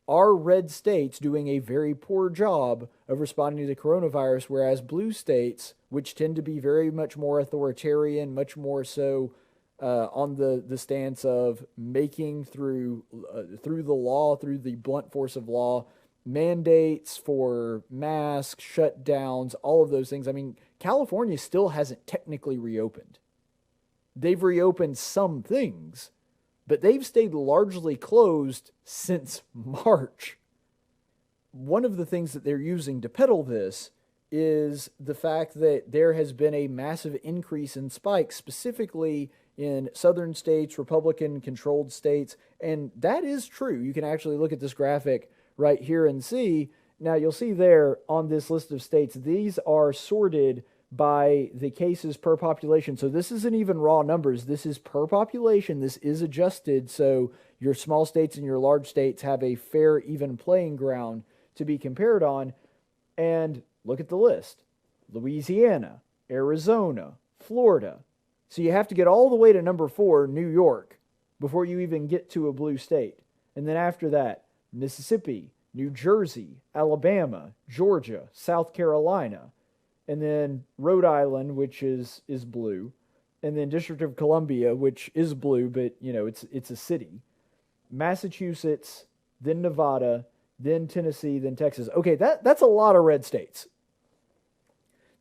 are red states doing a very poor job of responding to the coronavirus, whereas blue states, which tend to be very much more authoritarian, much more so on the stance of making through the law, through the blunt force of law, mandates for masks, shutdowns, all of those things. I mean, California still hasn't technically reopened. They've reopened some things, but they've stayed largely closed since March. One of the things that they're using to peddle this is the fact that there has been a massive increase in spikes, specifically in southern states, Republican controlled states. And that is true. You can actually look at this graphic right here and see. Now, you'll see there on this list of states, these are sorted by the cases per population. So this isn't even raw numbers. This is per population. This is adjusted so your small states and your large states have a fair, even playing ground to be compared on. And look at the list. Louisiana, Arizona, Florida. So you have to get all the way to number 4, New York, before you even get to a blue state. And then after that, Mississippi, New Jersey, Alabama, Georgia, South Carolina, and then Rhode Island, which is blue, and then District of Columbia, which is blue, but it's a city. Massachusetts, then Nevada, then Tennessee, then Texas. Okay, that's a lot of red states.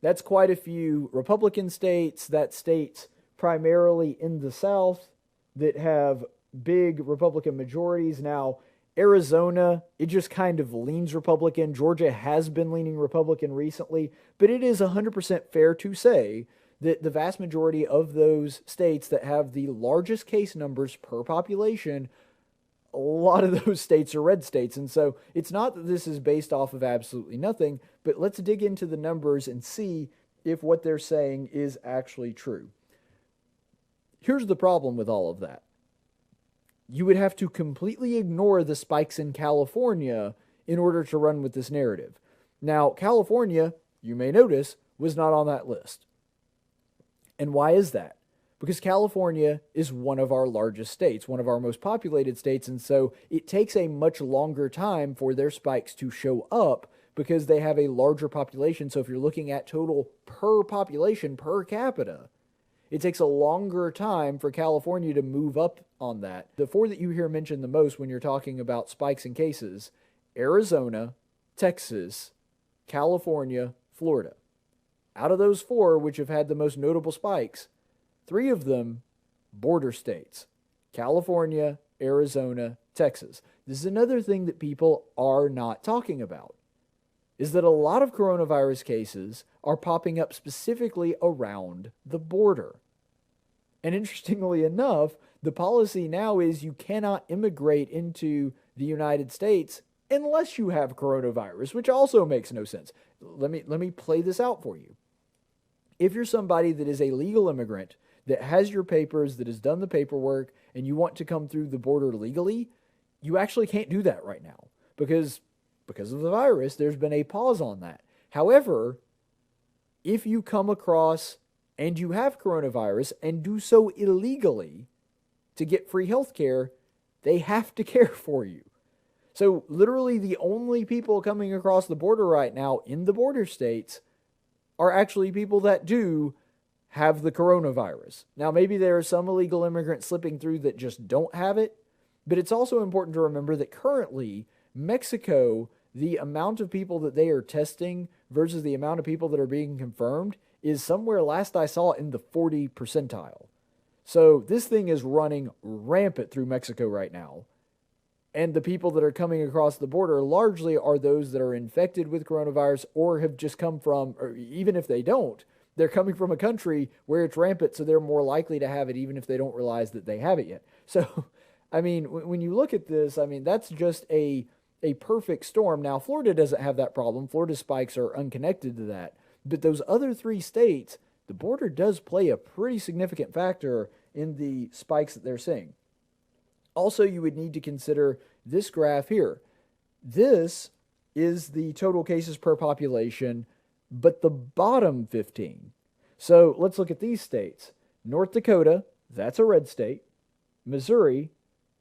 That's quite a few Republican states. That's states primarily in the South that have big Republican majorities. Now, Arizona, it just kind of leans Republican. Georgia has been leaning Republican recently, but it is 100% fair to say that the vast majority of those states that have the largest case numbers per population, a lot of those states are red states. And so it's not that this is based off of absolutely nothing, but let's dig into the numbers and see if what they're saying is actually true. Here's the problem with all of that. You would have to completely ignore the spikes in California in order to run with this narrative. Now, California, you may notice, was not on that list. And why is that? Because California is one of our largest states, one of our most populated states, and so it takes a much longer time for their spikes to show up because they have a larger population. So if you're looking at total per population, per capita, it takes a longer time for California to move up on that. The 4 that you hear mentioned the most when you're talking about spikes in cases: Arizona, Texas, California, Florida. Out of those 4, which have had the most notable spikes, 3 of them border states: California, Arizona, Texas. This is another thing that people are not talking about, is that a lot of coronavirus cases are popping up specifically around the border. And interestingly enough, the policy now is you cannot immigrate into the United States unless you have coronavirus, which also makes no sense. Let me play this out for you. If you're somebody that is a legal immigrant, that has your papers, that has done the paperwork, and you want to come through the border legally, you actually can't do that right now because of the virus. There's been a pause on that. However, if you come across and you have coronavirus and do so illegally to get free health care, they have to care for you. So literally the only people coming across the border right now in the border states are actually people that do have the coronavirus. Now, maybe there are some illegal immigrants slipping through that just don't have it, but it's also important to remember that currently Mexico, the amount of people that they are testing versus the amount of people that are being confirmed is somewhere, last I saw, in the 40 percentile. So this thing is running rampant through Mexico right now. And the people that are coming across the border largely are those that are infected with coronavirus or have just come from, or even if they don't, they're coming from a country where it's rampant, so they're more likely to have it even if they don't realize that they have it yet. So, I mean, when you look at this, I mean, that's just a perfect storm. Now, Florida doesn't have that problem. Florida's spikes are unconnected to that. But those other 3 states, the border does play a pretty significant factor in the spikes that they're seeing. Also, you would need to consider this graph here. This is the total cases per population, but the bottom 15. So let's look at these states. North Dakota, that's a red state. Missouri,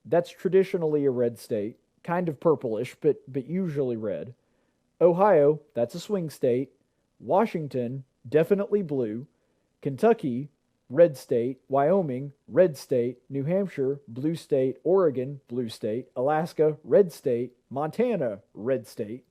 that's traditionally a red state. kind of purplish, but usually red. Ohio, that's a swing state. Washington, definitely blue. Kentucky, red state. Wyoming, red state. New Hampshire, blue state. Oregon, blue state. Alaska, red state. Montana, red state.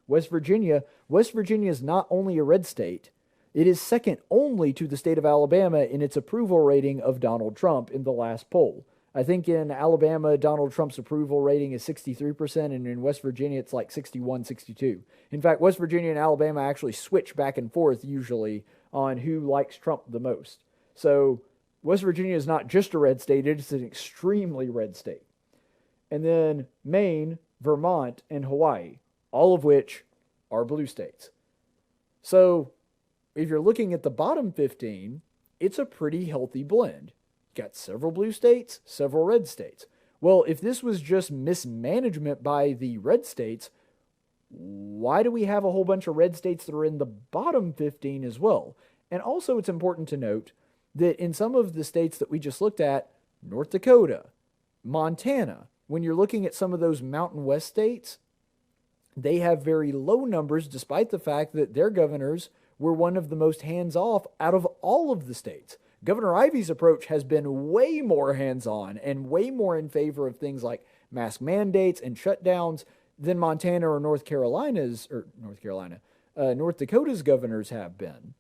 West Virginia is not only a red state, it is second only to the state of Alabama in its approval rating of Donald Trump in the last poll. I think in Alabama, Donald Trump's approval rating is 63%, and in West Virginia, it's like 61, 62. In fact, West Virginia and Alabama actually switch back and forth usually on who likes Trump the most. So West Virginia is not just a red state, it is an extremely red state. And then Maine, Vermont, and Hawaii, all of which are blue states. So if you're looking at the bottom 15, it's a pretty healthy blend. Got several blue states, several red states. Well, if this was just mismanagement by the red states, why do we have a whole bunch of red states that are in the bottom 15 as well? And also, it's important to note that in some of the states that we just looked at, North Dakota, Montana, when you're looking at some of those Mountain West states, they have very low numbers despite the fact that their governors were one of the most hands-off out of all of the states. Governor Ivey's approach has been way more hands-on and way more in favor of things like mask mandates and shutdowns than Montana or North Dakota's governors have been.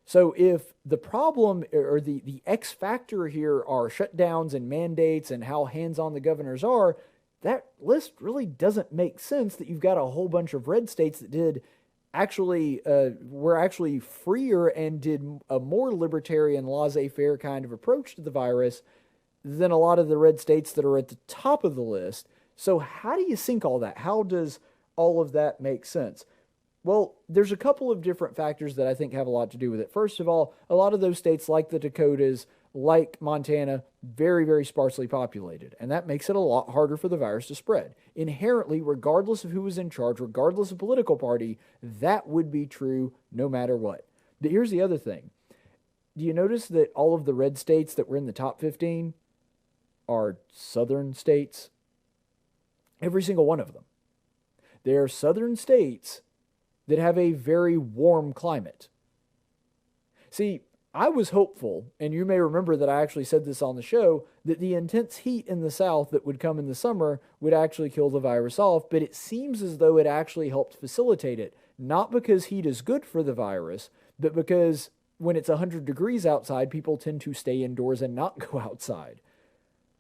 So if the problem or the X factor here are shutdowns and mandates and how hands-on the governors are, that list really doesn't make sense that you've got a whole bunch of red states that were actually freer and did a more libertarian, laissez-faire kind of approach to the virus than a lot of the red states that are at the top of the list. So how do you sync all that? How does all of that make sense? Well, there's a couple of different factors that I think have a lot to do with it. First of all, a lot of those states like the Dakotas, like Montana, very, very sparsely populated. And that makes it a lot harder for the virus to spread. Inherently, regardless of who was in charge, regardless of political party, that would be true no matter what. But here's the other thing. Do you notice that all of the red states that were in the top 15 are southern states? Every single one of them. They are southern states that have a very warm climate. See, I was hopeful, and you may remember that I actually said this on the show, that the intense heat in the south that would come in the summer would actually kill the virus off, but it seems as though it actually helped facilitate it. Not because heat is good for the virus, but because when it's 100 degrees outside, people tend to stay indoors and not go outside.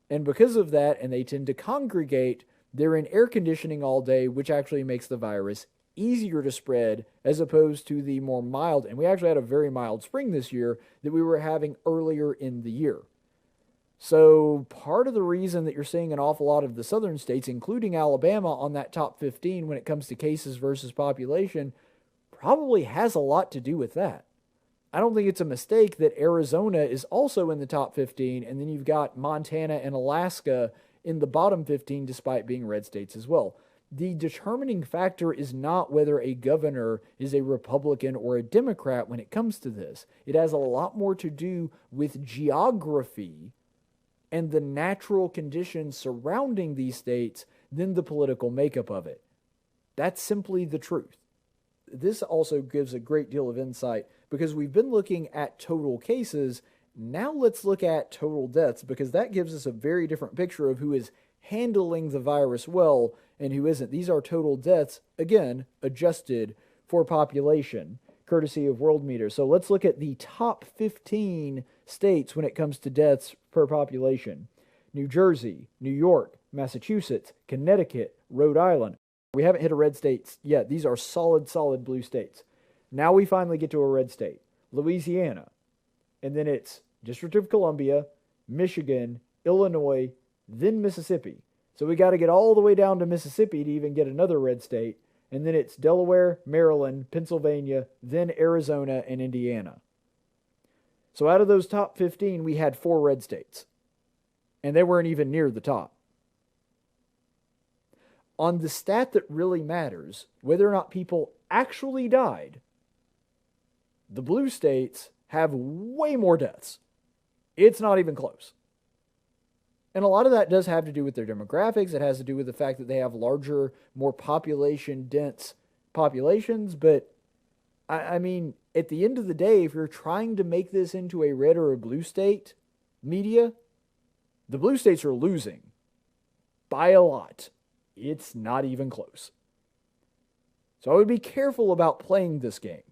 And because of that, and they tend to congregate, they're in air conditioning all day, which actually makes the virus easier to spread as opposed to the more mild, and we actually had a very mild spring this year that we were having earlier in the year. So part of the reason that you're seeing an awful lot of the southern states, including Alabama, on that top 15 when it comes to cases versus population, probably has a lot to do with that. I don't think it's a mistake that Arizona is also in the top 15, and then you've got Montana and Alaska in the bottom 15 despite being red states as well. The determining factor is not whether a governor is a Republican or a Democrat when it comes to this. It has a lot more to do with geography and the natural conditions surrounding these states than the political makeup of it. That's simply the truth. This also gives a great deal of insight because we've been looking at total cases. Now let's look at total deaths because that gives us a very different picture of who is handling the virus well and who isn't. These are total deaths, again, adjusted for population, courtesy of Worldmeter. So let's look at the top 15 states when it comes to deaths per population. New Jersey, New York, Massachusetts, Connecticut, Rhode Island. We haven't hit a red state yet. These are solid blue states. Now we finally get to a red state. Louisiana. And then it's District of Columbia, Michigan, Illinois, then Mississippi. So we got to get all the way down to Mississippi to even get another red state. And then it's Delaware, Maryland, Pennsylvania, then Arizona, and Indiana. So out of those top 15, we had 4 red states. And they weren't even near the top. On the stat that really matters, whether or not people actually died, the blue states have way more deaths. It's not even close. And a lot of that does have to do with their demographics. It has to do with the fact that they have larger, more population dense populations. But I mean, at the end of the day, if you're trying to make this into a red or a blue state media, the blue states are losing by a lot. It's not even close. So I would be careful about playing this game.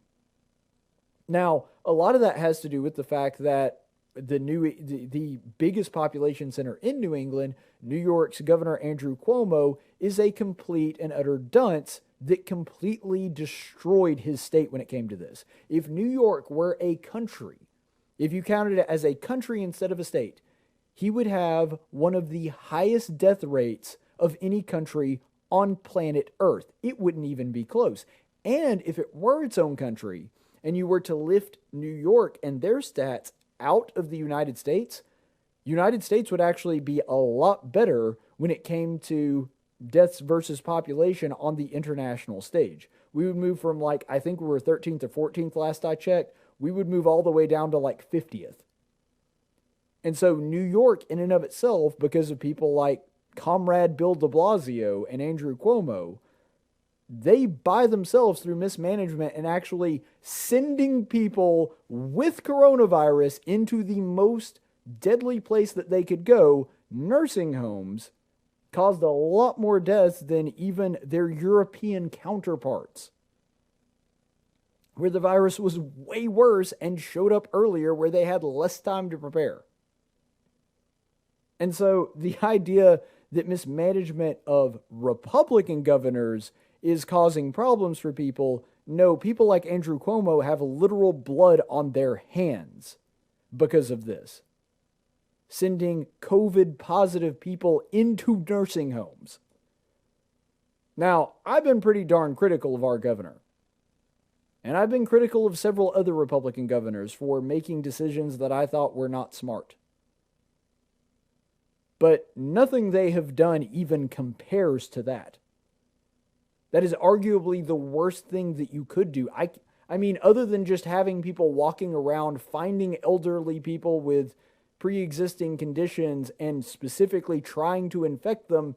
Now, a lot of that has to do with the fact that the biggest population center in New England, New York's Governor Andrew Cuomo, is a complete and utter dunce that completely destroyed his state when it came to this. If New York were a country, if you counted it as a country instead of a state, he would have one of the highest death rates of any country on planet Earth. It wouldn't even be close. And if it were its own country, and you were to lift New York and their stats out of the United States would actually be a lot better when it came to deaths versus population on the international stage. We would move from I think we were 13th or 14th last I checked. We would move all the way down to 50th. And so New York in and of itself, because of people like Comrade Bill de Blasio and Andrew Cuomo, they by themselves through mismanagement and actually sending people with coronavirus into the most deadly place that they could go, nursing homes, caused a lot more deaths than even their European counterparts, where the virus was way worse and showed up earlier, where they had less time to prepare. And so the idea that mismanagement of Republican governors is causing problems for people, no, people like Andrew Cuomo have literal blood on their hands because of this. Sending COVID positive people into nursing homes. Now, I've been pretty darn critical of our governor. And I've been critical of several other Republican governors for making decisions that I thought were not smart. But nothing they have done even compares to that. That is arguably the worst thing that you could do. I mean, other than just having people walking around, finding elderly people with pre-existing conditions and specifically trying to infect them,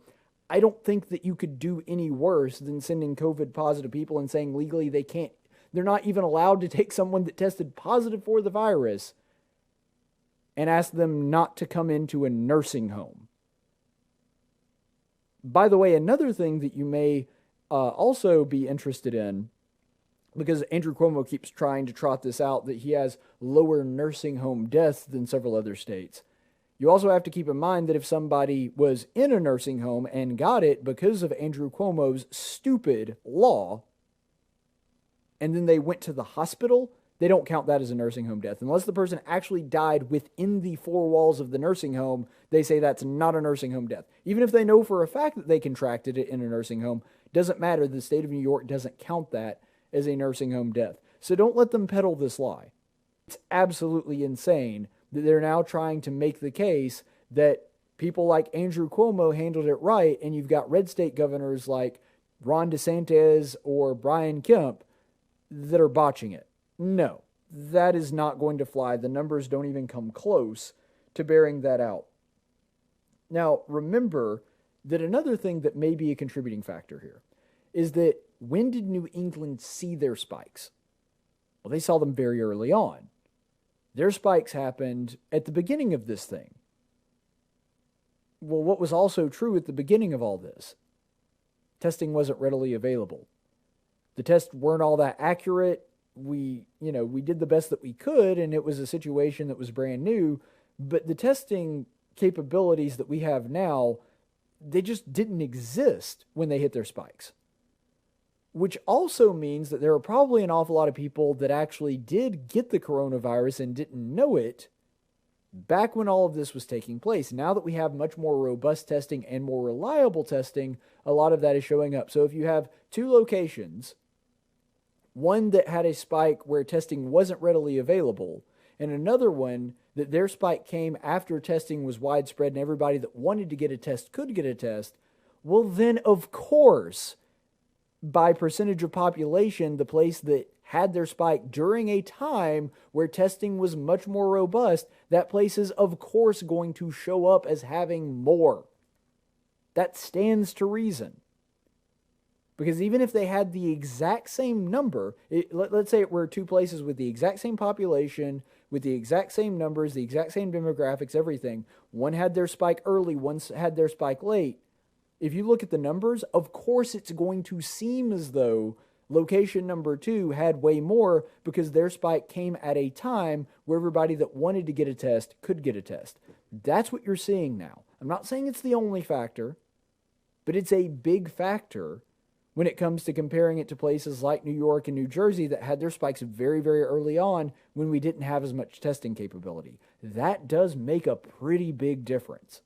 I don't think that you could do any worse than sending COVID positive people and saying legally they're not even allowed to take someone that tested positive for the virus and ask them not to come into a nursing home. By the way, another thing that you may also be interested in, because Andrew Cuomo keeps trying to trot this out, that he has lower nursing home deaths than several other states. You also have to keep in mind that if somebody was in a nursing home and got it because of Andrew Cuomo's stupid law, and then they went to the hospital, they don't count that as a nursing home death. Unless the person actually died within the four walls of the nursing home, they say that's not a nursing home death. Even if they know for a fact that they contracted it in a nursing home, doesn't matter. The state of New York doesn't count that as a nursing home death. So don't let them peddle this lie. It's absolutely insane that they're now trying to make the case that people like Andrew Cuomo handled it right, and you've got red state governors like Ron DeSantis or Brian Kemp that are botching it. No, that is not going to fly. The numbers don't even come close to bearing that out. Now, remember that another thing that may be a contributing factor here is that when did New England see their spikes? Well, they saw them very early on. Their spikes happened at the beginning of this thing. Well, what was also true at the beginning of all this? Testing wasn't readily available. The tests weren't all that accurate. We did the best that we could, and it was a situation that was brand new, but the testing capabilities that we have now, they just didn't exist when they hit their spikes. Which also means that there are probably an awful lot of people that actually did get the coronavirus and didn't know it back when all of this was taking place. Now that we have much more robust testing and more reliable testing, a lot of that is showing up. So if you have two locations, one that had a spike where testing wasn't readily available, and another one that their spike came after testing was widespread and everybody that wanted to get a test could get a test, well then, of course, by percentage of population, the place that had their spike during a time where testing was much more robust, that place is, of course, going to show up as having more. That stands to reason. Because even if they had the exact same number, let's say it were two places with the exact same population, with the exact same numbers, the exact same demographics, everything, one had their spike early, one had their spike late. If you look at the numbers, of course it's going to seem as though location number 2 had way more because their spike came at a time where everybody that wanted to get a test could get a test. That's what you're seeing now. I'm not saying it's the only factor, but it's a big factor when it comes to comparing it to places like New York and New Jersey that had their spikes very, very early on when we didn't have as much testing capability. That does make a pretty big difference.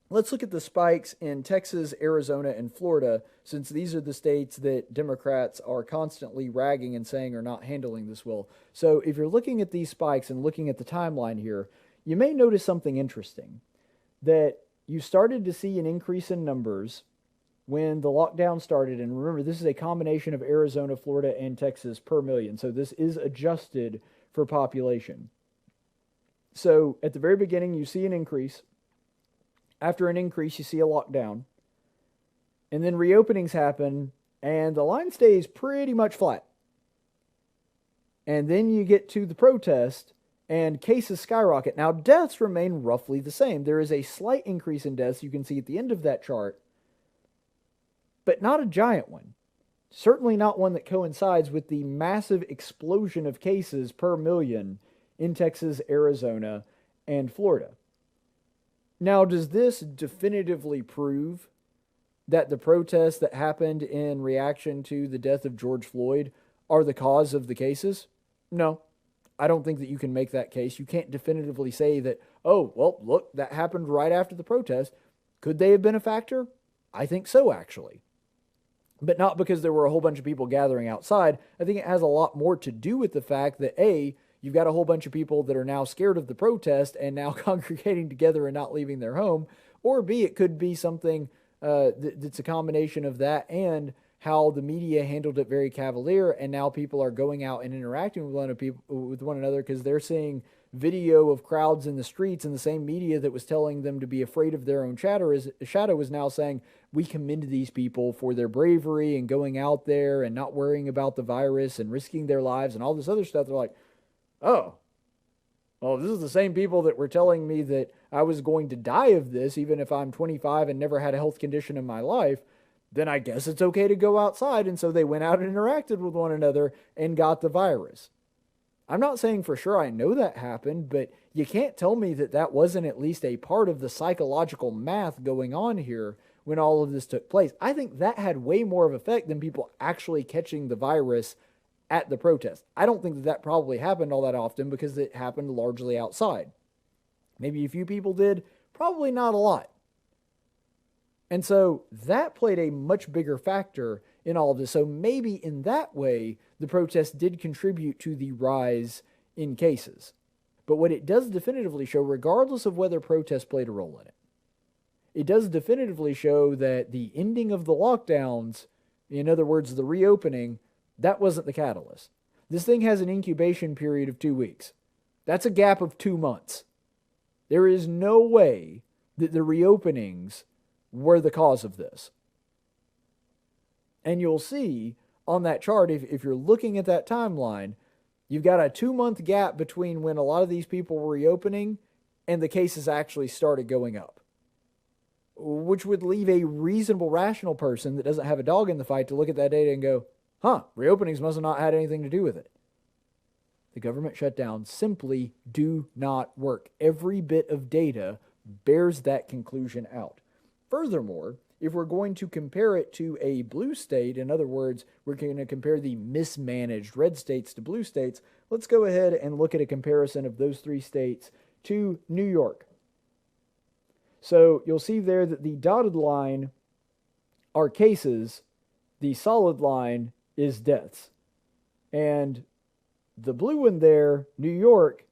Let's look at the spikes in Texas, Arizona, and Florida, since these are the states that Democrats are constantly ragging and saying are not handling this well. So if you're looking at these spikes and looking at the timeline here, you may notice something interesting, that you started to see an increase in numbers when the lockdown started. And remember, this is a combination of Arizona, Florida, and Texas per million. So this is adjusted for population. So at the very beginning, you see an increase. After an increase, you see a lockdown. And then reopenings happen, and the line stays pretty much flat. And then you get to the protest, and cases skyrocket. Now, deaths remain roughly the same. There is a slight increase in deaths, you can see at the end of that chart, but not a giant one. Certainly not one that coincides with the massive explosion of cases per million in Texas, Arizona, and Florida. Now, does this definitively prove that the protests that happened in reaction to the death of George Floyd are the cause of the cases? No, I don't think that you can make that case. You can't definitively say that, oh, well, look, that happened right after the protest. Could they have been a factor? I think so, actually. But not because there were a whole bunch of people gathering outside. I think it has a lot more to do with the fact that, A, you've got a whole bunch of people that are now scared of the protest and now congregating together and not leaving their home. Or B, it could be something that's a combination of that and how the media handled it very cavalier, and now people are going out and interacting with one another because they're seeing video of crowds in the streets, and the same media that was telling them to be afraid of their own shadow is now saying, we commend these people for their bravery and going out there and not worrying about the virus and risking their lives and all this other stuff. They're like, oh, well, this is the same people that were telling me that I was going to die of this, even if I'm 25 and never had a health condition in my life, then I guess it's okay to go outside. And so they went out and interacted with one another and got the virus. I'm not saying for sure I know that happened, but you can't tell me that that wasn't at least a part of the psychological math going on here when all of this took place. I think that had way more of effect than people actually catching the virus at the protest. I don't think that probably happened all that often because it happened largely outside. Maybe a few people did, probably not a lot. And so that played a much bigger factor in all of this. So maybe in that way, the protest did contribute to the rise in cases. But what it does definitively show, regardless of whether protests played a role in it, it does definitively show that the ending of the lockdowns, in other words, the reopening, that wasn't the catalyst. This thing has an incubation period of 2 weeks. That's a gap of 2 months. There is no way that the reopenings were the cause of this. And you'll see on that chart, if you're looking at that timeline, you've got a 2-month gap between when a lot of these people were reopening and the cases actually started going up, which would leave a reasonable, rational person that doesn't have a dog in the fight to look at that data and go, reopenings must have not had anything to do with it. The government shutdowns simply do not work. Every bit of data bears that conclusion out. Furthermore, if we're going to compare it to a blue state, in other words, we're going to compare the mismanaged red states to blue states, let's go ahead and look at a comparison of those 3 states to New York. So you'll see there that the dotted line are cases, the solid line is deaths. And the blue one there, New York,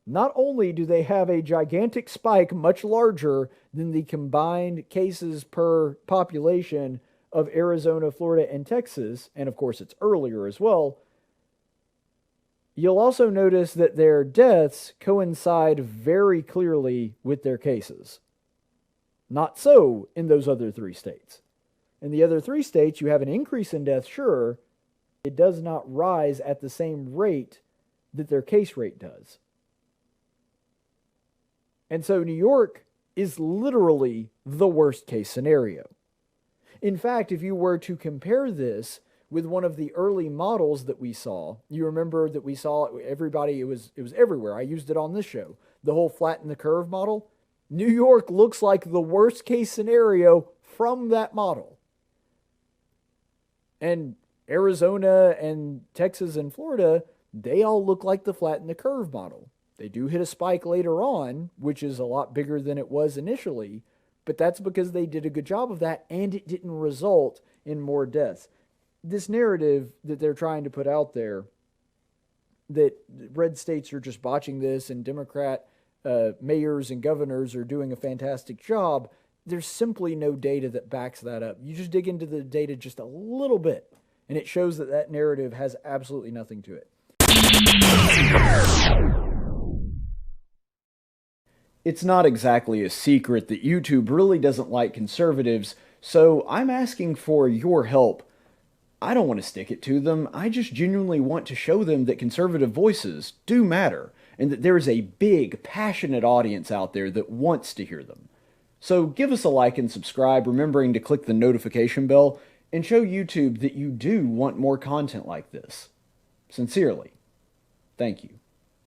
not only do they have a gigantic spike much larger than the combined cases per population of Arizona, Florida, and Texas, and of course it's earlier as well, you'll also notice that their deaths coincide very clearly with their cases. Not so in those other three states. In the other three states, you have an increase in deaths, sure. It does not rise at the same rate that their case rate does. And so New York is literally the worst case scenario. In fact, if you were to compare this with one of the early models that we saw, you remember that we saw everybody, it was everywhere. I used it on this show. The whole flatten the curve model. New York looks like the worst case scenario from that model. And Arizona and Texas and Florida, they all look like the flatten the curve model. They do hit a spike later on, which is a lot bigger than it was initially, but that's because they did a good job of that and it didn't result in more deaths. This narrative that they're trying to put out there, that red states are just botching this and Democrat mayors and governors are doing a fantastic job, there's simply no data that backs that up. You just dig into the data just a little bit, and it shows that that narrative has absolutely nothing to it. It's not exactly a secret that YouTube really doesn't like conservatives, so I'm asking for your help. I don't want to stick it to them. I just genuinely want to show them that conservative voices do matter, and that there is a big, passionate audience out there that wants to hear them. So give us a like and subscribe, remembering to click the notification bell, and show YouTube that you do want more content like this. Sincerely, thank you.